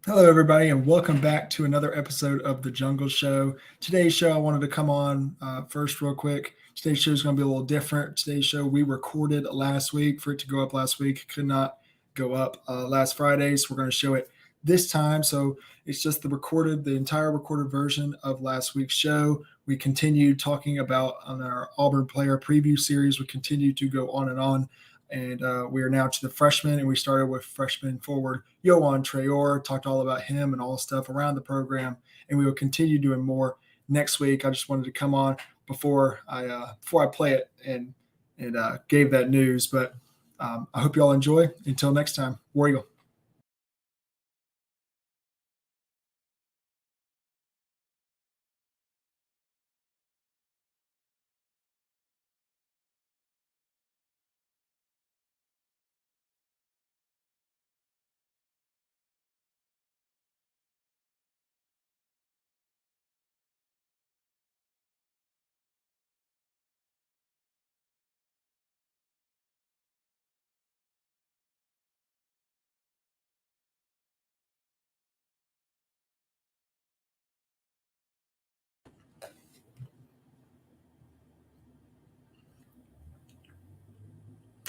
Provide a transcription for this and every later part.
Hello, everybody, and welcome back to another episode of The Jungle Show. Today's show, I wanted to come on first real quick. Today's show is going to be a little different. Today's show, we recorded last week for it to go up last week. It could not go up last Friday, so we're going to show it this time. So it's just the entire recorded version of last week's show. We continued talking about on our Auburn player preview series. We continue to go on and on. And we are now to the freshmen, and we started with freshman forward Yohan Traore, talked all about him and all stuff around the program, and we will continue doing more next week. I just wanted to come on before I play it and gave that news, but I hope you all enjoy. Until next time, War Eagle.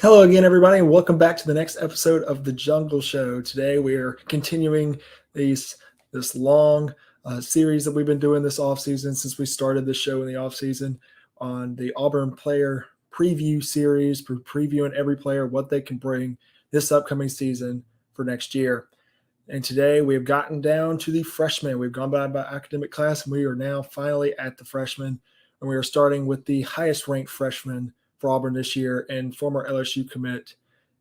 Hello again, everybody, and welcome back to the next episode of The Jungle Show. Today we are continuing this long series that we've been doing this offseason since we started the show in the offseason on the Auburn player preview series, previewing every player, what they can bring this upcoming season for next year. And today we have gotten down to the freshmen. We've gone by academic class, and we are now finally at the freshmen. And we are starting with the highest ranked freshman for Auburn this year and former LSU commit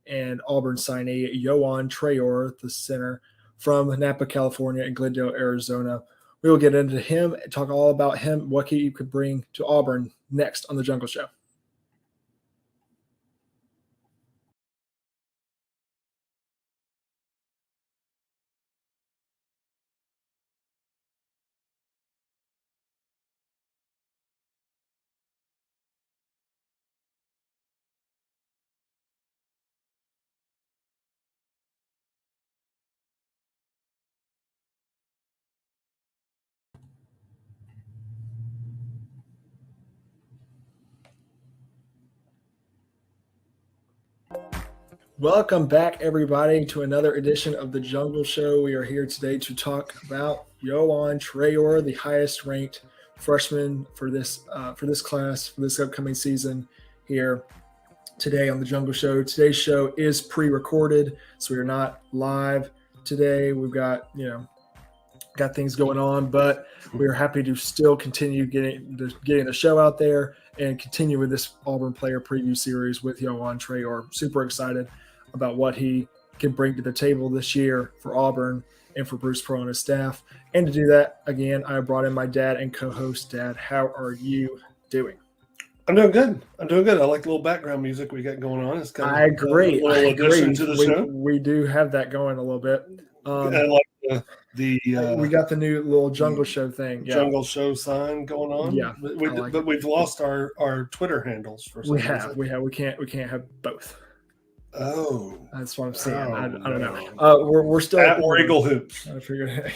and Auburn signee Yohan Traore, the center from Napa, California, and Glendale, Arizona. We will get into him and talk all about him, what he could bring to Auburn next on The Jungle Show. Welcome back, everybody, to another edition of The Jungle Show. We are here today to talk about Yohan Traore, the highest-ranked freshman for this class, for this upcoming season here today on The Jungle Show. Today's show is pre-recorded, so we are not live today. We've got things going on, but we are happy to still continue getting the show out there and continue with this Auburn player preview series with Yohan Traore. Super excited about what he can bring to the table this year for Auburn and for Bruce Pearl and his staff. And to do that, again, I brought in my dad and co-host. Dad, how are you doing? I'm doing good. I like the little background music we got going on. It's kind of I agree. a little addition to the show. We do have that going a little bit. I like we got the new little Jungle Show thing. Yeah. Jungle Show sign going on. Yeah, but we've lost our Twitter handles for some reason. We can't have both. Oh, that's what I'm saying. I don't know. We're still at War Eagle Hoops. I figured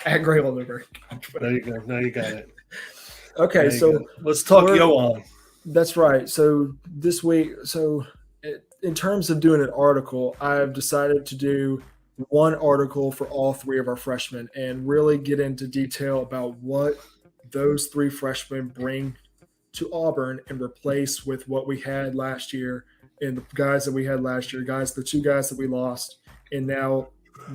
at Grey Oliver. There you go. Now you got it. Okay, so let's talk Yohan. That's right. So this week, in terms of doing an article, I've decided to do one article for all three of our freshmen and really get into detail about what those three freshmen bring to Auburn and replace with what we had last year and the guys that we had last year, the two guys that we lost, and now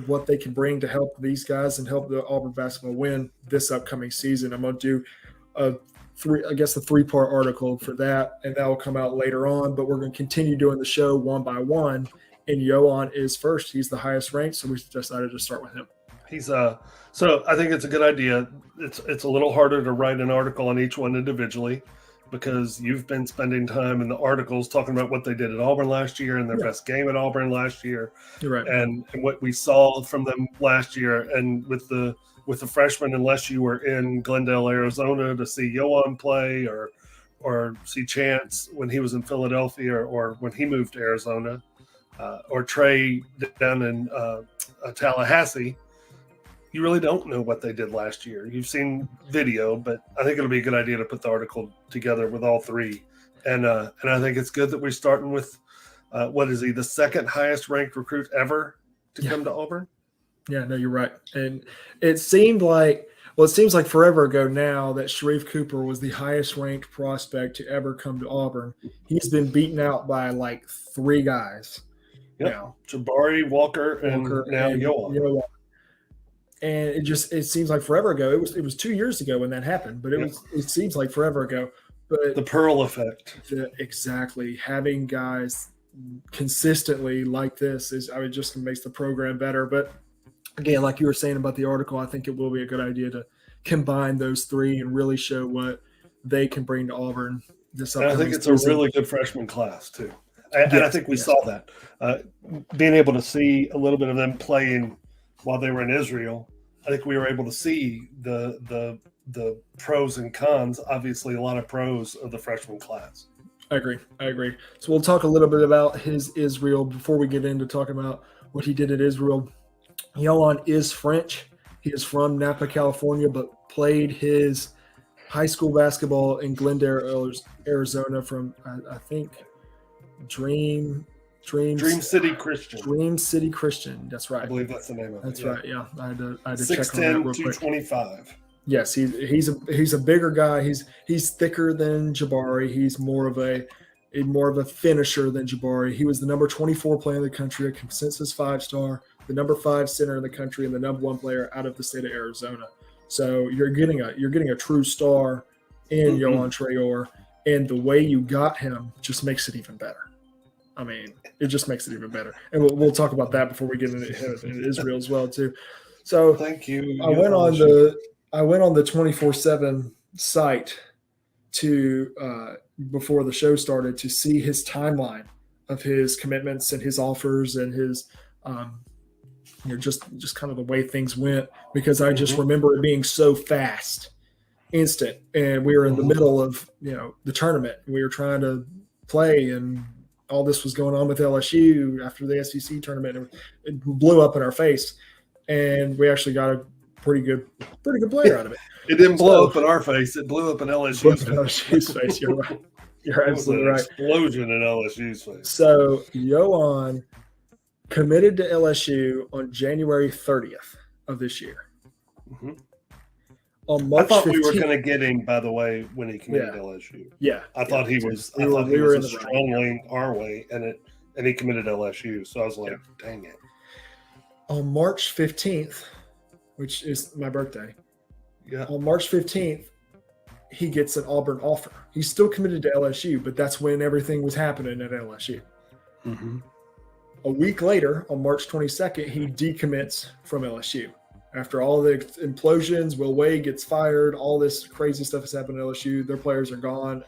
what they can bring to help these guys and help the Auburn basketball win this upcoming season. I'm going to do a three-part article for that, and that will come out later on, but we're going to continue doing the show one by one, and Yohan is first. He's the highest ranked, so we decided to start with him. He's so I think it's a good idea. It's a little harder to write an article on each one individually because you've been spending time in the articles talking about what they did at Auburn last year and their best game at Auburn last year. You're right. And what we saw from them last year, and with the freshmen, unless you were in Glendale, Arizona to see Yohan play or see Chance when he was in Philadelphia or when he moved to Arizona, or Trey down in Tallahassee, you really don't know what they did last year. You've seen video, but I think it'll be a good idea to put the article together with all three. And I think it's good that we're starting with what is he, the second highest ranked recruit ever to come to Auburn? Yeah, no, you're right. And it seems like forever ago now that Sharif Cooper was the highest ranked prospect to ever come to Auburn. He's been beaten out by like three guys. Yep. Now. Jabari, Walker, and now Yohan. And it seems like forever ago. It was 2 years ago when that happened, but it seems like forever ago. But the Pearl effect. Exactly. Having guys consistently like this just makes the program better. But again, like you were saying about the article, I think it will be a good idea to combine those three and really show what they can bring to Auburn this upcoming season. I think it's season. a really good freshman class too. And I think we saw that. Being able to see a little bit of them playing while they were in Israel, I think we were able to see the pros and cons. Obviously, a lot of pros of the freshman class. I agree. So we'll talk a little bit about his Israel before we get into talking about what he did at Israel. Yohan is French. He is from Napa, California, but played his high school basketball in Glendale, Arizona from, I think, Dream City Christian. Dream City Christian. That's right. I believe that's the name of it. That's right. Yeah, I had to check on that 6'10", real quick. 225. Yes, he's a bigger guy. He's thicker than Jabari. He's more of a finisher than Jabari. He was the number 24 player in the country, a consensus 5-star, the number 5 center in the country, and the number 1 player out of the state of Arizona. So you're getting a true star in Yohan Traore, and the way you got him just makes it even better. I mean, it just makes it even better. And we'll talk about that before we get into Israel as well too. So thank you. I went on the 24/7 site to before the show started to see his timeline of his commitments and his offers and his just kind of the way things went, because I just remember it being so fast, instant, and we were in the middle of the tournament. We were trying to play, and all this was going on with LSU after the SEC tournament. And it blew up in our face, and we actually got a pretty good player out of it. It didn't blow up in our face; it blew up in LSU's face. You're right. You're absolutely right. Explosion in LSU's face. So Yohan committed to LSU on January 30th of this year. Mm-hmm. On March I thought 15th, we were going to get him, by the way, when he committed to LSU. Yeah, I thought he was. I thought he was a strong lane our way, and he committed to LSU. So I was like, dang it. On March 15th, which is my birthday. Yeah. On March 15th, he gets an Auburn offer. He's still committed to LSU, but that's when everything was happening at LSU. Mm-hmm. A week later, on March 22nd, he decommits from LSU. After all the implosions, Will Wade gets fired, all this crazy stuff has happened at LSU. Their players are gone.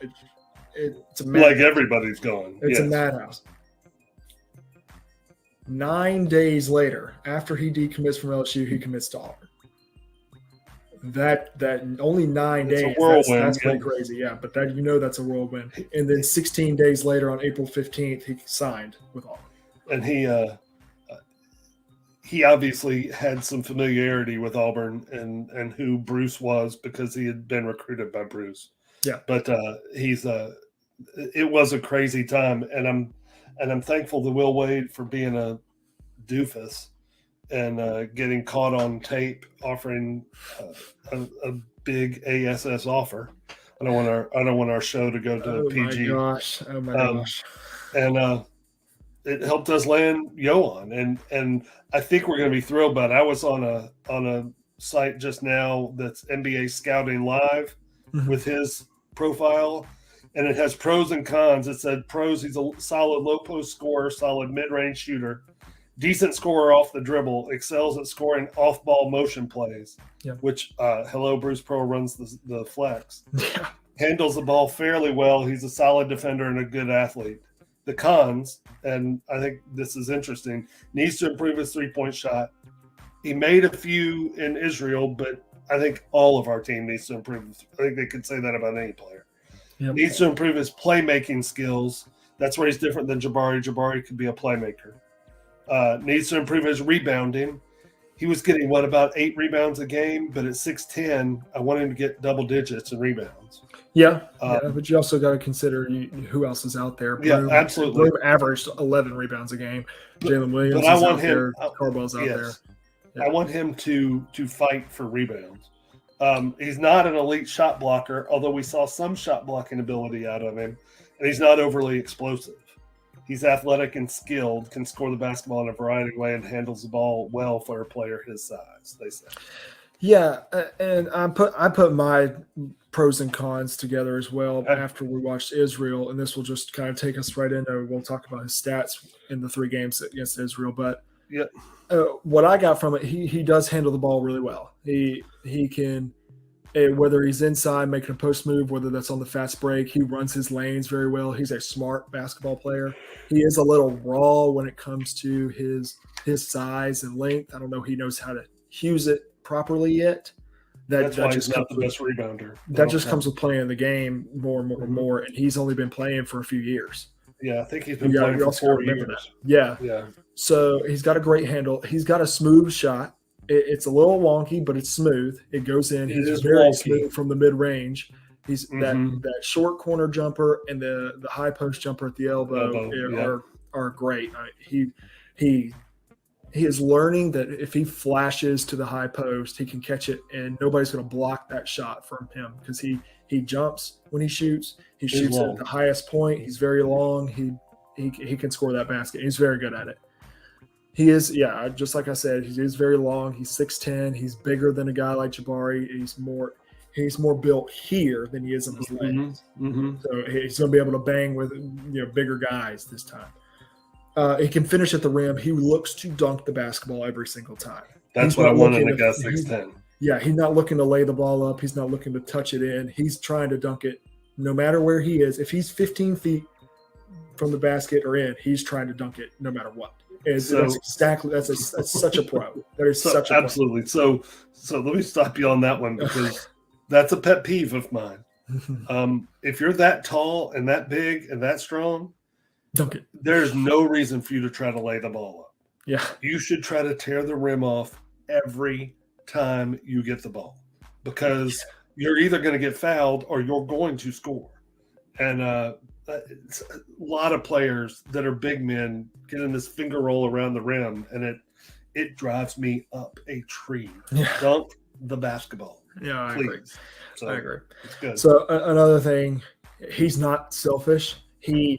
It's a madhouse. Like everybody's gone. It's a madhouse. 9 days later, after he decommits from LSU, he commits to Auburn. That only 9 days. A whirlwind. That's pretty crazy, yeah. But that's a whirlwind. And then 16 days later, on April 15th, he signed with Auburn. And he obviously had some familiarity with Auburn and who Bruce was, because he had been recruited by Bruce. Yeah. But it was a crazy time, and I'm thankful to Will Wade for being a doofus and getting caught on tape offering a big ASS offer. I don't want our show to go to PG. Oh my gosh. And it helped us land Yohan, and I think we're going to be thrilled about it. I was on a site just now that's NBA Scouting Live with his profile, and it has pros and cons. It said pros: he's a solid low post scorer, solid mid range shooter, decent scorer off the dribble, excels at scoring off ball motion plays. Yeah. Which hello, Bruce Pearl runs the flex. Yeah. Handles the ball fairly well. He's a solid defender and a good athlete. The cons, and I think this is interesting, needs to improve his three-point shot. He made a few in Israel, but I think all of our team needs to improve. I think they could say that about any player. Yep. Needs to improve his playmaking skills. That's where he's different than Jabari. Jabari could be a playmaker. Needs to improve his rebounding. he was getting about 8 rebounds a game, but at 6'10", I want him to get double digits in rebounds. Yeah, but you also got to consider who else is out there. Yeah, absolutely. Broom averaged 11 rebounds a game. Jalen Williams but I is want out him, there. Carbell's out there. Yeah. I want him to fight for rebounds. He's not an elite shot blocker, although we saw some shot blocking ability out of him, and he's not overly explosive. He's athletic and skilled, can score the basketball in a variety of ways, and handles the ball well for a player his size, they say. Yeah, and I put my pros and cons together as well after we watched Israel, and this will just kind of take us right into. We'll talk about his stats in the 3 games against Israel, but what I got from it, he does handle the ball really well. He can, whether he's inside making a post move, whether that's on the fast break, he runs his lanes very well. He's a smart basketball player. He is a little raw when it comes to his size and length. I don't know he knows how to use it properly yet. That's why he's not the best rebounder. That just comes with playing the game more and more and more, and he's only been playing for a few years. Yeah, I think he's been playing for 4 years. Yeah. So he's got a great handle. He's got a smooth shot. It's a little wonky, but it's smooth. It goes in. He's very smooth from the mid-range. He's that short corner jumper and the high post jumper at the elbow are great. He is learning that if he flashes to the high post, he can catch it, and nobody's going to block that shot from him because he jumps when he shoots. He shoots at the highest point. He's very long. He can score that basket. He's very good at it. He is, just like I said, he is very long. He's 6'10". He's bigger than a guy like Jabari. He's more built here than he is in his legs. So he's going to be able to bang with bigger guys this time. He can finish at the rim. He looks to dunk the basketball every single time. That's what I want in a guy 6'10". Yeah, he's not looking to lay the ball up. He's not looking to touch it in. He's trying to dunk it no matter where he is. If he's 15 feet from the basket or in, he's trying to dunk it no matter what. And that's such a pro. That is such a pro. Absolutely. So let me stop you on that one because that's a pet peeve of mine. If you're that tall and that big and that strong, dunk it. There's no reason for you to try to lay the ball up. Yeah. You should try to tear the rim off every time you get the ball because you're either going to get fouled or you're going to score. And it's a lot of players that are big men getting this finger roll around the rim, and it drives me up a tree. Yeah. Dunk the basketball. Yeah, I agree. I agree. It's good. So another thing, he's not selfish. He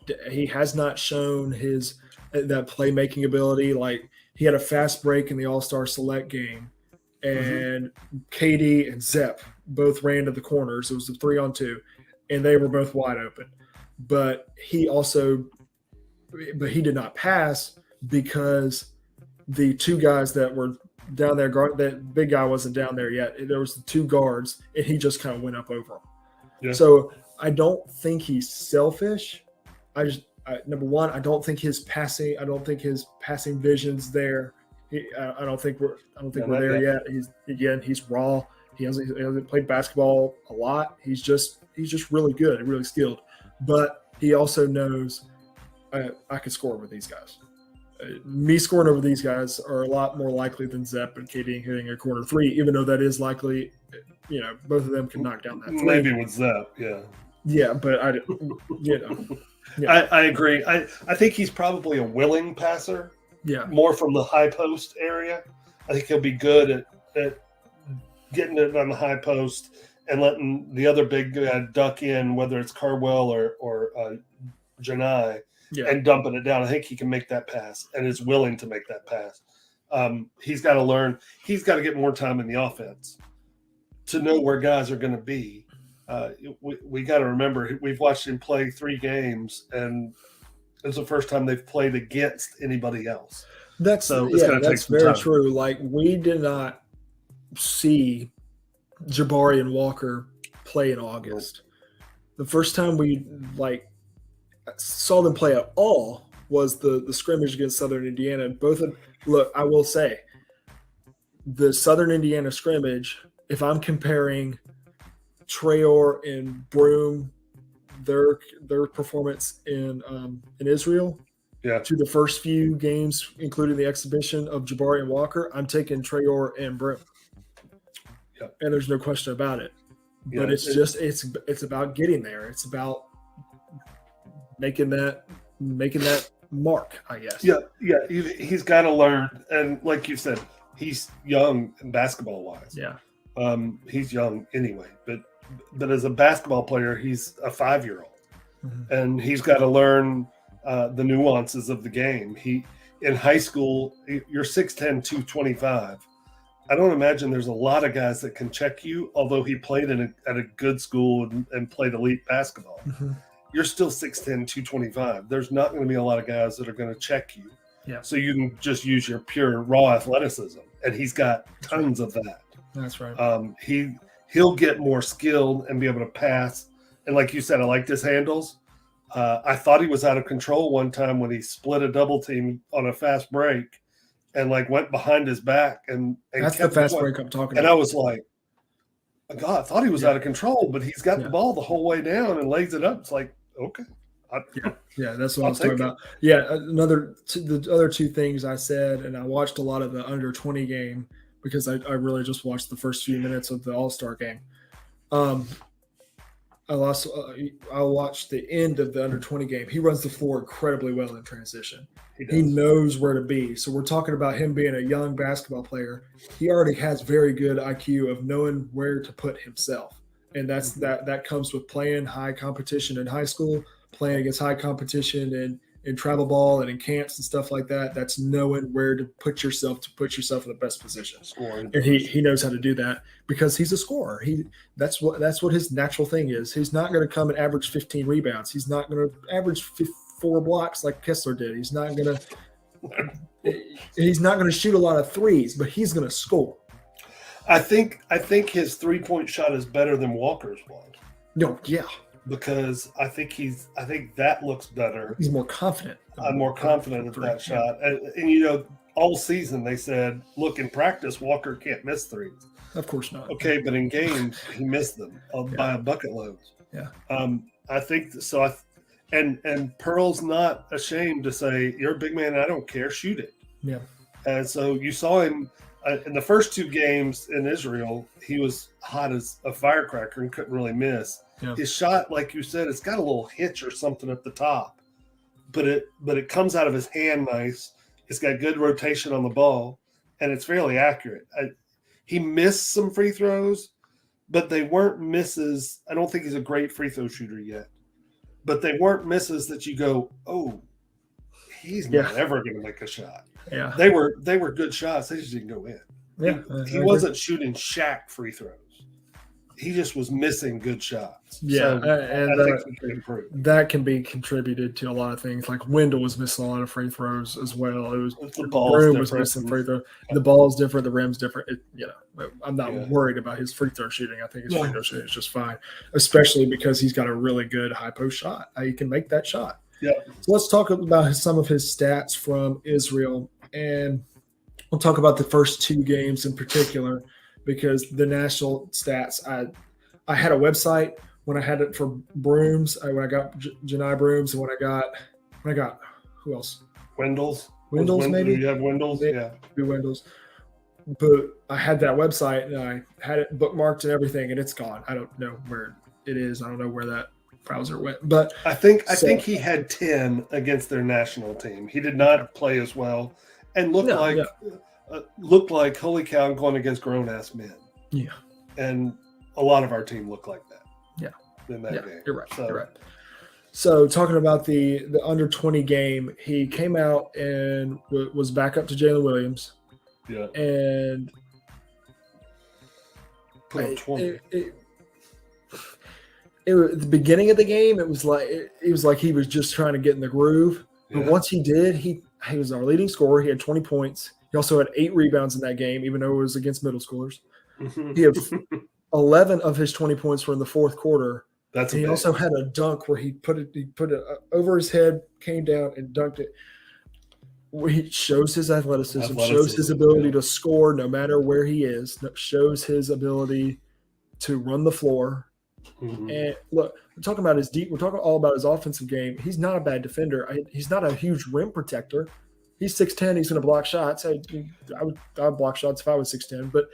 has not shown that playmaking ability. Like he had a fast break in the All-Star Select game, and KD and Zepp both ran to the corners. It was a 3-on-2, and they were both wide open. But he did not pass because the 2 guys that were down there, that big guy wasn't down there yet. There was the 2 guards, and he just kind of went up over them. Yeah. So I don't think he's selfish. Number one, I don't think his passing vision's there. I don't think we're there yet. He's raw. He hasn't played basketball a lot. He's just really good and really skilled. But he also knows I could score with these guys. Me scoring over these guys are a lot more likely than Zepp and KD hitting a corner 3, even though that is likely. Both of them can knock down that 3. Maybe with Zepp, yeah. Yeah, but I agree. I think he's probably a willing passer. Yeah. More from the high post area. I think he'll be good at getting it on the high post and letting the other big guy duck in, whether it's Cardwell or Janai, and dumping it down. I think he can make that pass and is willing to make that pass. He's got to learn. He's got to get more time in the offense to know where guys are going to be. We got to remember, we've watched him play 3 games, and it's the first time they've played against anybody else. That's very true. Like, we did not see Jabari and Walker play in August. The first time we saw them play at all was the scrimmage against Southern Indiana. I will say, the Southern Indiana scrimmage, if I'm comparing Traore and Broom, their performance in Israel, Yeah. to the first few games, including the exhibition of Jabari and Walker, I'm taking Traore and Broom. Yep. And there's no question about it. But it's about getting there. It's about making that mark, I guess. Yeah. He's got to learn, and like you said, he's young basketball wise. Yeah. He's young anyway, but as a basketball player, he's a 5-year-old, and he's got to learn the nuances of the game. In high school, you're 6'10", 225. I don't imagine there's a lot of guys that can check you, although he played at a good school and played elite basketball. You're still 6'10", 225. There's not going to be a lot of guys that are going to check you. Yeah. So you can just use your pure raw athleticism, and he's got tons of that. That's right. He'll get more skilled and be able to pass. And like you said, I liked his handles. I thought he was out of control one time when he split a double team on a fast break and went behind his back and that's the fast break I'm talking about. And I was like, God, I thought he was out of control, but he's got the ball the whole way down and lays it up. It's like, okay. Yeah, that's what I was talking about. Yeah, the other two things I said, and I watched a lot of the under 20 game because I really just watched the first few minutes of the All-Star game. I watched the end of the under 20 game. He runs the floor incredibly well in transition. He knows where to be. So we're talking about him being a young basketball player. He already has very good IQ of knowing where to put himself. And that comes with playing high competition in high school, playing against high competition in travel ball and in camps and stuff like that. That's knowing where to put yourself in the best position. Scoring. And he knows how to do that because he's a scorer. That's what his natural thing is. He's not going to come and average 15 rebounds. He's not going to average 4 blocks like Kessler did. He's not going to shoot a lot of threes, but he's going to score. I think his 3-point shot is better than Walker's was. No, yeah. Because I think that looks better. He's more confident. I'm more confident of that shot. And all season they said, look, in practice, Walker can't miss threes. Of course not. Okay, but in games, he missed them by a bucket loads. Yeah. I think so. And Pearl's not ashamed to say, you're a big man, and I don't care, shoot it. Yeah. And so you saw him in the first 2 games in Israel, he was hot as a firecracker and couldn't really miss. Yeah. His shot, like you said, it's got a little hitch or something at the top, but it comes out of his hand nice. It's got good rotation on the ball, and it's fairly accurate. He missed some free throws, but they weren't misses. I don't think he's a great free throw shooter yet, but they weren't misses that you go, oh, he's not ever going to make a shot. Yeah, they were good shots. They just didn't go in. Yeah, he wasn't shooting Shaq free throws. He just was missing good shots. Yeah, so and I think he can improve. That can be contributed to a lot of things. Like Wendell was missing a lot of free throws as well. It was the ball was missing free throw. The ball's different. The rim's different. I'm not worried about his free throw shooting. I think his free throw shooting is just fine, especially because he's got a really good high post shot. He can make that shot. Yeah. So let's talk about some of his stats from Israel, and we'll talk about the first 2 games in particular. Because the national stats, I had a website when I had it for Brooms, when I got Janai Brooms, and when I got who else? Wendell's maybe. You have Wendell's, yeah. Wendell's. But I had that website and I had it bookmarked and everything, and it's gone. I don't know where it is. I don't know where that browser went. But I think he had 10 against their national team. He did not play as well and looked like holy cow, I'm going against grown-ass men. Yeah. And a lot of our team looked like that. Yeah. In that game. You're right. So talking about the under 20 game, he came out and was back up to Jalen Williams. Yeah. And put up 20. At the beginning of the game, it was like he was just trying to get in the groove. But once he did, he was our leading scorer. He had 20 points. He also had 8 rebounds in that game, even though it was against middle schoolers. He had 11 of his 20 points were in the fourth quarter. He also had a dunk where he put it over his head, came down and dunked it. He shows his athleticism, shows his ability to score no matter where he is, shows his ability to run the floor Mhm. And look, we're talking about his deep. We're talking all about his offensive game. He's not a bad defender. He's not a huge rim protector. He's 6'10". He's going to block shots. I would block shots if I was 6'10". But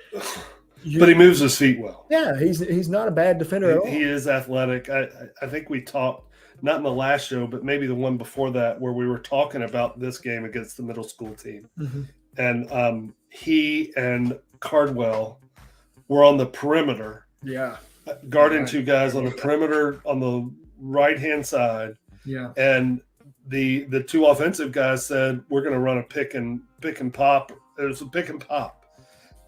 But he moves his feet well. yeah, he's not a bad defender at all. He is athletic. I think we talked, not in the last show, but maybe the one before that, where we were talking about this game against the middle school team. Mm-hmm. And he and Cardwell were on the perimeter. Yeah. Guarding two guys on the perimeter on the right-hand side. Yeah. And the two offensive guys said, we're going to run a pick and pop. It was a pick and pop.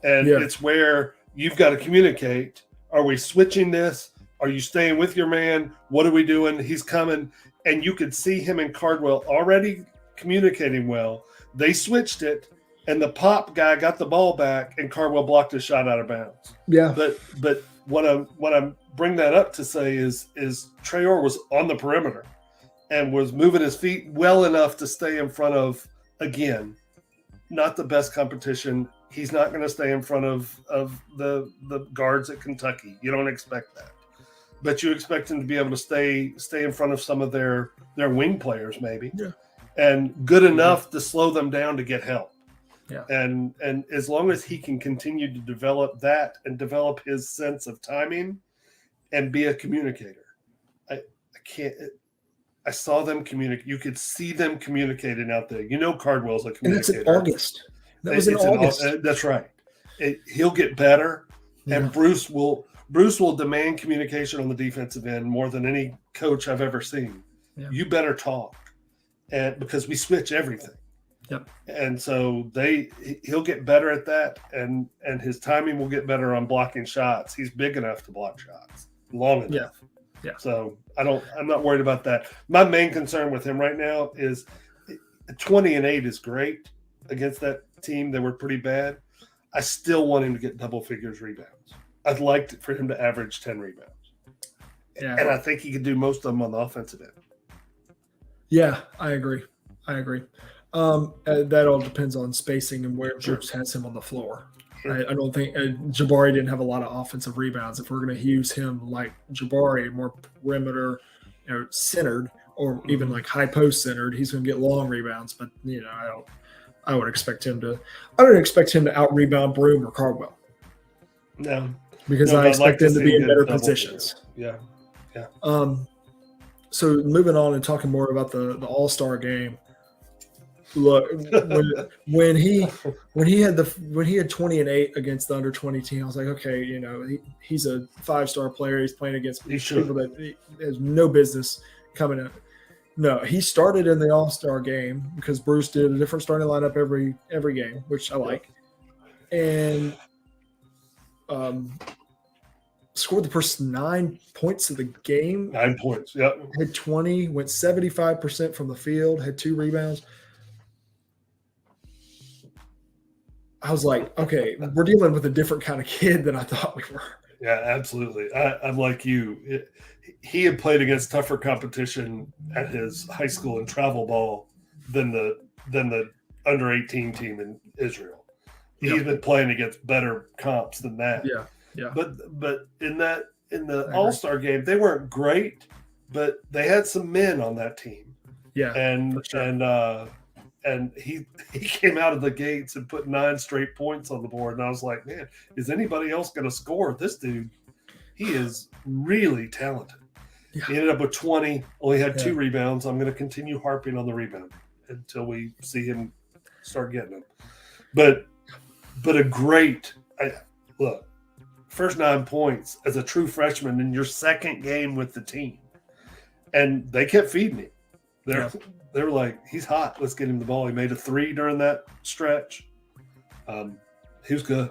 And it's where you've got to communicate. Are we switching this? Are you staying with your man? What are we doing? He's coming. And you could see him and Cardwell already communicating well. They switched it, and the pop guy got the ball back, and Cardwell blocked his shot out of bounds. Yeah. But what I'm bring that up to say is Traore was on the perimeter and was moving his feet well enough to stay in front of, again, not the best competition. He's not going to stay in front of the guards at Kentucky. You don't expect that. But you expect him to be able to stay in front of some of their wing players, maybe. Yeah. And good enough to slow them down to get help. Yeah. And as long as he can continue to develop that and develop his sense of timing and be a communicator. I saw them communicate. You could see them communicating out there. You know Cardwell's a communicator. And that's in August. That was in August. That's right. He'll get better, and Bruce will demand communication on the defensive end more than any coach I've ever seen. Yeah. You better talk, and because we switch everything. Yep. And so he'll get better at that, and his timing will get better on blocking shots. He's big enough to block shots, long enough. Yeah. So I'm not worried about that. My main concern with him right now is 20-8 is great against that team. They were pretty bad. I still want him to get double figures rebounds. I'd like for him to average 10 rebounds. Yeah. And I think he could do most of them on the offensive end. Yeah, I agree. That all depends on spacing and where Bruce has him on the floor. I don't think Jabari didn't have a lot of offensive rebounds. If we're going to use him like Jabari, more perimeter, centered, or even like high post centered, he's going to get long rebounds. But I don't expect him to out rebound Broom or Cardwell. No, because I expect them to be in better positions. Yeah. So moving on and talking more about the All-Star game. Look, when he had 20-8 against the under 20 team, I was like, okay, he's a 5-star player. He's playing against people that he has no business coming out. No, he started in the All-Star game because Bruce did a different starting lineup every game, which I like, and scored the first 9 points of the game. 9 points, yep. Had 20, went 75% from the field, had 2 rebounds. I was like, okay, we're dealing with a different kind of kid than I thought we were. Yeah, absolutely. I'm like you. He had played against tougher competition at his high school and travel ball than the under 18 team in Israel. He's been playing against better comps than that. Yeah. But in the All-Star game, they weren't great, but they had some men on that team. Yeah. And he came out of the gates and put 9 straight points on the board. And I was like, man, is anybody else going to score? This dude, he is really talented. Yeah. He ended up with 20, only had 2 rebounds. I'm going to continue harping on the rebound until we see him start getting them. But a great look, first 9 points as a true freshman in your second game with the team. And they kept feeding him. They were like, he's hot. Let's get him the ball. He made a 3 during that stretch. He was good.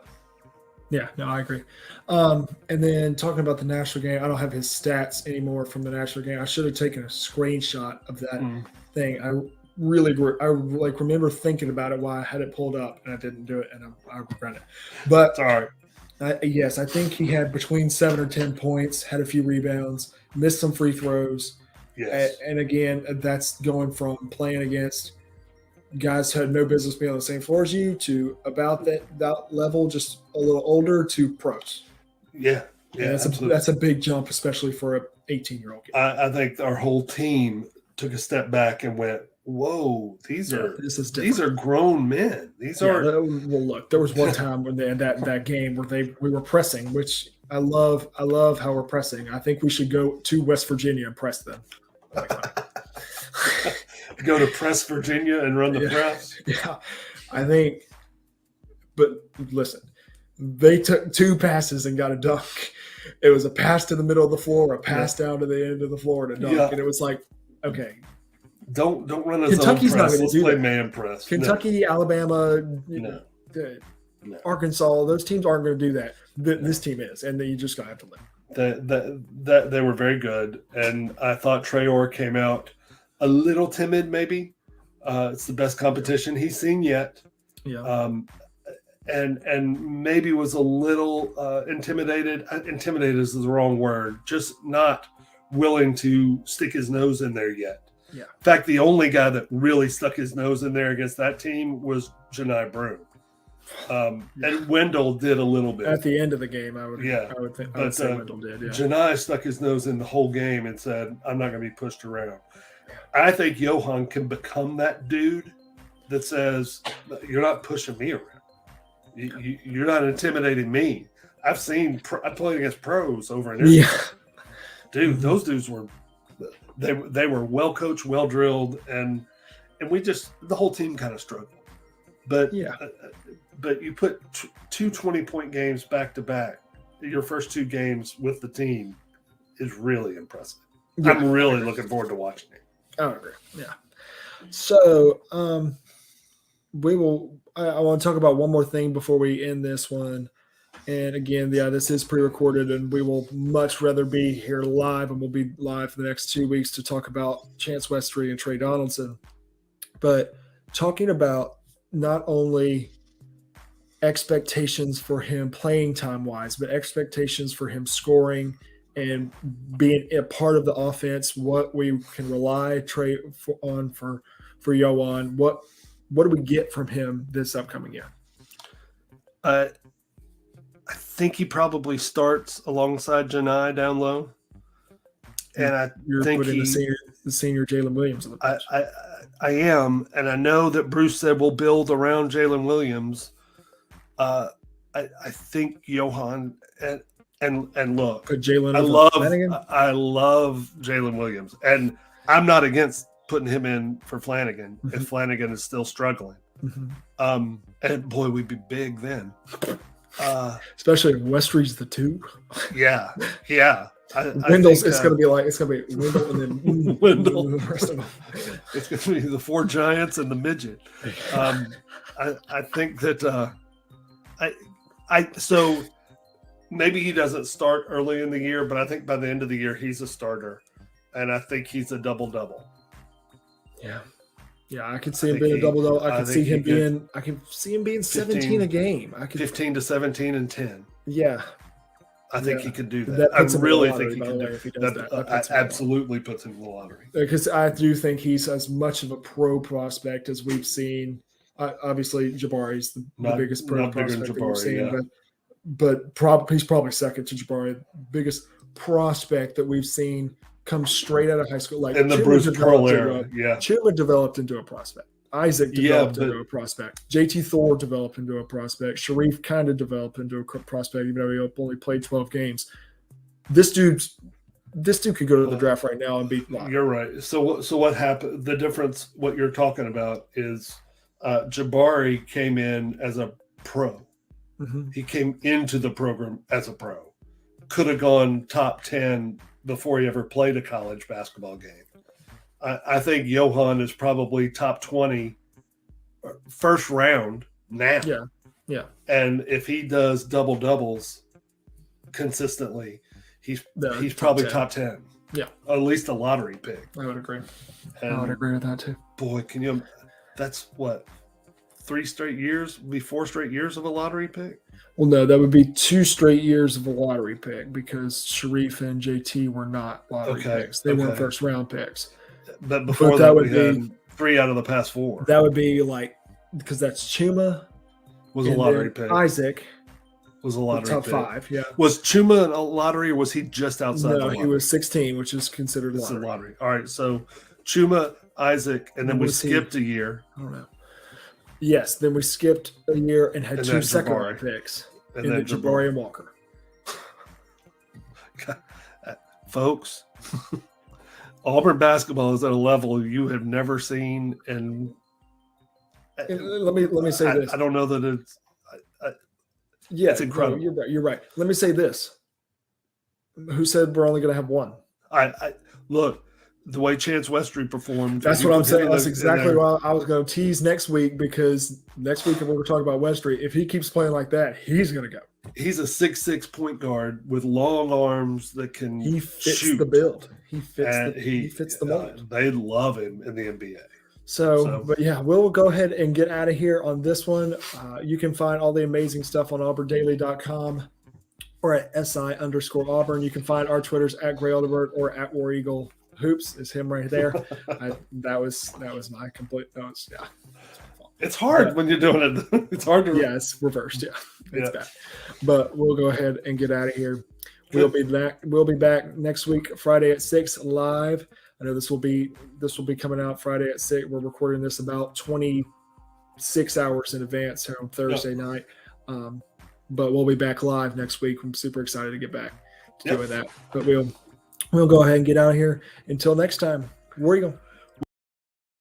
Yeah, no, I agree. And then talking about the national game, I don't have his stats anymore from the national game. I should have taken a screenshot of that thing. I remember thinking about it while I had it pulled up, and I didn't do it, and I regret it. But it's all right. Yes, I think he had between 7 or 10 points, had a few rebounds, missed some free throws. Yes. And again, that's going from playing against guys who had no business being on the same floor as you to about that level, just a little older, to pros. Yeah. Yeah, that's a big jump, especially for a 18-year-old kid. I think our whole team took a step back and went, "Whoa, these are grown men. These are." Well, look, there was one time when they had that game where we were pressing, which I love how we're pressing. I think we should go to West Virginia and press them. Go to Press Virginia and run the press. Yeah, I think. But listen, they took 2 passes and got a dunk. It was a pass to the middle of the floor, a pass down to the end of the floor, and a dunk. And it was like, okay, don't run a Kentucky's zone press. Not Let's do play that. man press. Kentucky, Alabama, No. Arkansas, those teams aren't going to do that. This team is, and then you just got to have to live. They were very good, and I thought Traore came out a little timid. Maybe it's the best competition he's seen yet. Yeah. And maybe was a little intimidated. Intimidated is the wrong word. Just not willing to stick his nose in there yet. Yeah. In fact, the only guy that really stuck his nose in there against that team was Janai Broome. And Wendell did a little bit at the end of the game. I would say Wendell did. Yeah. Janai stuck his nose in the whole game and said, "I'm not going to be pushed around." I think Yohan can become that dude that says, "You're not pushing me around. You're not intimidating me." I played against pros over in Israel. Yeah. Dude, those dudes were they were well coached, well drilled, and we just the whole team kind of struggled. But but you put 2 20-point games back to back. Your first 2 games with the team is really impressive. Yeah. I'm really looking forward to watching it. I agree. Yeah. So we will. I want to talk about one more thing before we end this one. And again, this is pre-recorded, and we will much rather be here live, and we'll be live for the next 2 weeks to talk about Chance Westry and Trey Donaldson. But talking about not only expectations for him playing time-wise, but expectations for him scoring and being a part of the offense, what we can rely on for Yohan, what do we get from him this upcoming year? I think he probably starts alongside Janai down low, and You're think putting the senior Jalen Williams. I am, and I know that Bruce said we'll build around Jalen Williams. I think Yohan and look, put Jalen. I love Jalen Williams, and I'm not against putting him in for Flanagan if Flanagan is still struggling. Mm-hmm. And boy, we'd be big then. Especially if Westry's the 2. Yeah. Wendell's it's gonna be Wendell and then Wendell. The rest of them. It's gonna be the 4 giants and the midget. I think that so maybe he doesn't start early in the year, but I think by the end of the year he's a starter, and I think he's a double-double. Yeah, I could see him being a double-double. I can see him being 17 a game. 15 to 17 and 10. Yeah. I think he could do that. I really think he can do that. That absolutely puts him in the lottery. Because I do think he's as much of a pro prospect as we've seen. Obviously, Jabari's the biggest pro prospect that we've seen. But he's probably second to Jabari. Biggest prospect that we've seen come straight out of high school. Like in the Bruce Pearl era. Chuma developed into a prospect. Isaac developed into a prospect. JT Thor developed into a prospect. Sharif kind of developed into a prospect, even though he only played 12 games. This dude could go to the draft right now and be live. You're right. So what happened? The difference, what you're talking about, is Jabari came in as a pro. Mm-hmm. He came into the program as a pro. Could have gone top 10 before he ever played a college basketball game. I think Yohan is probably top 20 first round now. Yeah. And if he does double doubles consistently, he's probably top 10. Yeah. At least a lottery pick. I would agree. And I would agree with that too. Boy, that's what, 3 straight years? Would be 4 straight years of a lottery pick? Well, no, that would be 2 straight years of a lottery pick because Sharif and JT were not lottery picks. They weren't first round picks. But before that would be 3 out of the past 4. That would be because that's Chuma was a lottery pick. Isaac Was a lottery top pick. 5. Yeah. Was Chuma a lottery, or was he just outside the No, lottery? he was 16, which is considered It's a lottery. lottery. All right, so Chuma, Isaac, and then we Was he- skipped a year. I don't know. Yes, then we skipped a year and had And 2 then second-round Jabari. picks And in then the Jabari and Walker. Folks, Auburn basketball is at a level you have never seen, and Let me say this. I don't know that it's. Yeah, it's incredible. No, you're right. Let me say this. Who said we're only going to have one? I look the way Chance Westry performed. That's you what I'm put him saying. in That's the- exactly in there. why I was going to tease next week, because next week when we're talking about Westry, if he keeps playing like that, he's going to go. He's a 6'6" point guard with long arms that can He fits shoot. the build. He fits And he fits the mold. They love him in the NBA. So, but yeah, we'll go ahead and get out of here on this one. You can find all the amazing stuff on auburndaily.com or at SI_Auburn. You can find our Twitters at Gray Alderberg or at War Eagle Hoops. Is him right there. That was my complete notes. Yeah. It's hard when you're doing it. It's hard to. Yeah, it's reversed. Yeah, it's bad. But we'll go ahead and get out of here. We'll be back. We'll be back next week, Friday at 6 live. I know this will be coming out Friday at 6. We're recording this about 26 hours in advance here on Thursday night. But we'll be back live next week. I'm super excited to get back to doing that. But we'll go ahead and get out of here. Until next time, War Eagle.